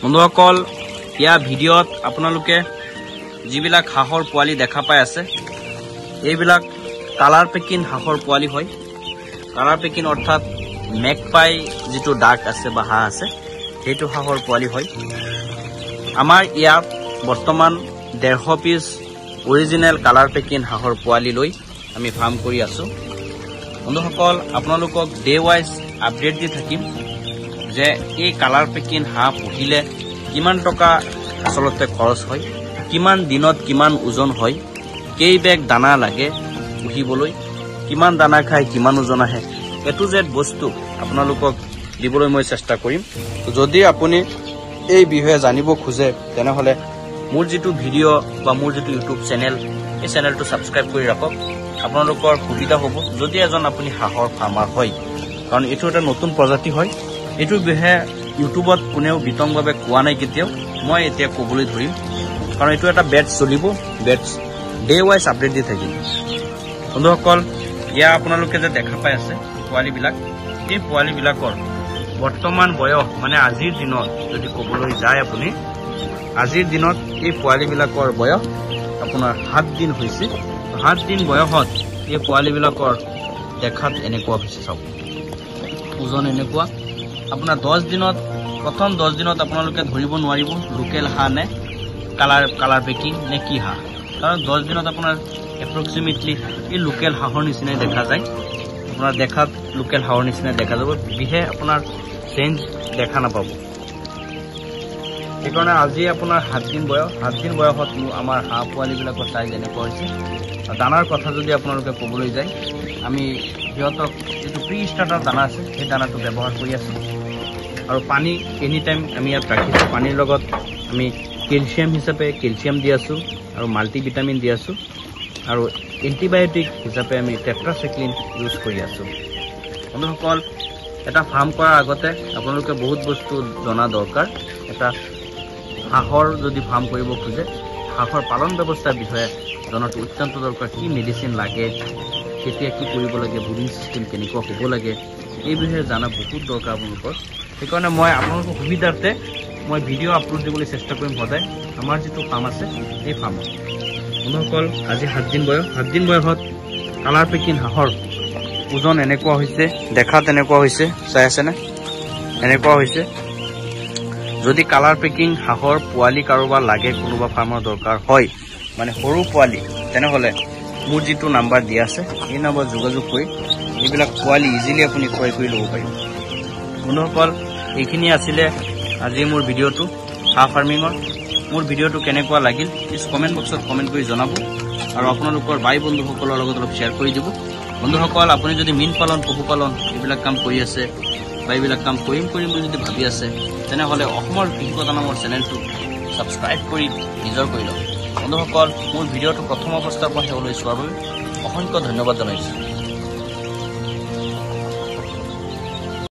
বন্ধুসকল ইয়া ভিডিঅ'ত আপোনালোকে যিবিলাক হাঁহৰ পোৱালি দেখা পাই আছে এইবিলাক কালাৰ পেকিন হাঁহৰ পোৱালি হয়। কালাৰ পেকিন অৰ্থাৎ মেকপাই যিটো ডাক আছে বা হাঁহ আছে সেইটো হাঁহৰ পোৱালি হয়। আমাৰ ইয়াত বৰ্তমান 150 পিচ অৰিজিনেল কালাৰ পেকিন হাঁহৰ পোৱালি লৈ আমি ফাৰ্ম কৰি আছো। বন্ধুসকল আপোনালোকক ডে ৱাইজ আপডেট দি থাকিম যে এই কালাৰ পেকিন হাঁহ পুহিলে কিমান টকা আসলতে খৰচ হয়, কিমান দিনত কিমান ওজন হয়, কেই বেগ দানা লাগে পুহিবলৈ, কিমান দানা খায়, কিমান ওজন আহে, এটো জেড বস্তু আপোনালোকক দিবলৈ মই চেষ্টা কৰিম। যদি আপুনি এই বিষয়ে জানিব খোজে তেনেহলে মোৰ যেটো ভিডিও বা মোৰ যেটো ইউটিউব চেনেল এই চেনেলটো সাবস্ক্ৰাইব কৰি ৰাখক। আপোনালোকৰ সুবিধা হ'ব যদি এজন আপুনি হাঁহৰ ফাৰ্মাৰ হয়, কাৰণ এটো এটা নতুন প্ৰজাতি হয়। এটোৰ বিষয়ে ইউটিউবত কোনেও বিতংভাৱে কোৱা নাই কেতিয়াও, মই এতিয়া ক'বলৈ ধৰিম কাৰণ এটো এটা বেটছ চলিব, বেটছ ডে ৱাইজ আপডেট দি থাকিম। বন্ধুসকল ইয়া আপোনালোকে যে দেখা পাই আছে পোৱালিবিলাক, এই পোৱালিবিলাকৰ বৰ্তমান বয়স মানে আজিৰ দিনত যদি ক'বলৈ যায় আপুনি আজিৰ দিনত এই পোৱালিবিলাকৰ বয়স আপোনাৰ 7 দিন হৈছে। 7 দিন বয়সত এই পোৱালিবিলাকৰ দেখাত এনেকুৱা হৈছে, চাওক ওজন এনেকুৱা। আপোনাৰ 10 দিনত প্ৰথম 10 দিনত আপোনালোকে ধৰিব নোৱাৰিব লোকেল হাঁহ নে কালাৰ পেকিং নে কি হাঁহ, কাৰণ 10 দিনত আপোনাৰ এপ্ৰক্সিমেটলি এই লোকেল হাঁহৰ নিচিনাই দেখা যায়। আপোনাৰ দেখাত লোকেল হাঁহৰ নিচিনাই দেখা যাব, বিহে আপোনাৰ চেঞ্জ দেখা নাপাব। সেইকাৰণে আজি আপোনাৰ 7 দিন বয়স, 7 দিন বয়সত আমাৰ হাঁহ পোৱালিবিলাকৰ চাইজ এনেকুৱা হৈছে। দানাৰ কথা যদি আপোনালোকে ক'বলৈ যায় আমি সিহঁতক যিটো প্ৰি ষ্টাৰ্টাৰ দানা আছে সেই দানাটো ব্যৱহাৰ কৰি আছোঁ। আৰু পানী এনি টাইম আমি ইয়াত ৰাখিছোঁ। পানীৰ লগত আমি কেলছিয়াম হিচাপে কেলছিয়াম দি আছোঁ আৰু মাল্টিভিটামিন দি আছোঁ আৰু এণ্টিবায়'টিক হিচাপে আমি টেট্ৰাচাইক্লিন ইউজ কৰি আছোঁ। বন্ধুসকল এটা ফাৰ্ম কৰাৰ আগতে আপোনালোকে বহুত বস্তু জনা দৰকাৰ। এটা হাঁহৰ যদি ফাৰ্ম কৰিব খোজে হাঁহৰ পালন ব্যৱস্থাৰ বিষয়ে জনাটো অত্যন্ত দৰকাৰ। কি মেডিচিন লাগে, কেতিয়া কি কৰিব লাগে, ব্ৰুডিং চিষ্টেম কেনেকুৱা হ'ব লাগে, এই বিষয়ে জানা বহুত দৰকাৰ আপোনালোকৰ। সেইকাৰণে মই আপোনালোকৰ সুবিধাৰ্থে মই ভিডিঅ' আপলোড দিবলৈ চেষ্টা কৰিম সদায় আমাৰ যিটো ফাৰ্ম আছে এই ফাৰ্মত। বন্ধুসকল আজি 7 দিন বয়স, 7 দিন বয়সত কালাৰ পেকিন হাঁহৰ ওজন এনেকুৱা হৈছে, দেখাত এনেকুৱা হৈছে, চাই আছেনে এনেকুৱা হৈছে। যদি কালাৰ পেকিং হাঁহৰ পোৱালি কাৰোবাৰ লাগে, কোনোবা ফাৰ্মৰ দৰকাৰ হয় মানে সৰু পোৱালি, তেনেহ'লে মোৰ যিটো নাম্বাৰ দিয়া আছে এই নাম্বাৰত যোগাযোগ কৰি এইবিলাক পোৱালি ইজিলি আপুনি ক্ৰয় কৰি ল'ব পাৰিব। বন্ধুসকল এইখিনি আছিলে আজি মোৰ ভিডিঅ'টো হাঁহ ফাৰ্মিঙৰ। মোৰ ভিডিঅ'টো কেনেকুৱা লাগিল প্লিজ কমেণ্ট বক্সত কমেণ্ট কৰি জনাব আৰু আপোনালোকৰ ভাই বন্ধুসকলৰ লগত অলপ শ্বেয়াৰ কৰি দিব। বন্ধুসকল আপুনি যদি মীন পালন, পশুপালন এইবিলাক কাম কৰি আছে বা এইবিলাক কাম কৰিম বুলি যদি ভাবি আছে তেনেহ'লে অসমৰ কৃষিকতা নামৰ চেনেলটো ছাবস্ক্ৰাইব কৰি নিজৰ কৰি লওক। বন্ধুসকল মোৰ ভিডিঅ'টো প্ৰথম অৱস্থাৰ পৰা শেষলৈ চোৱাৰ বাবে অসংখ্য ধন্যবাদ জনাইছোঁ।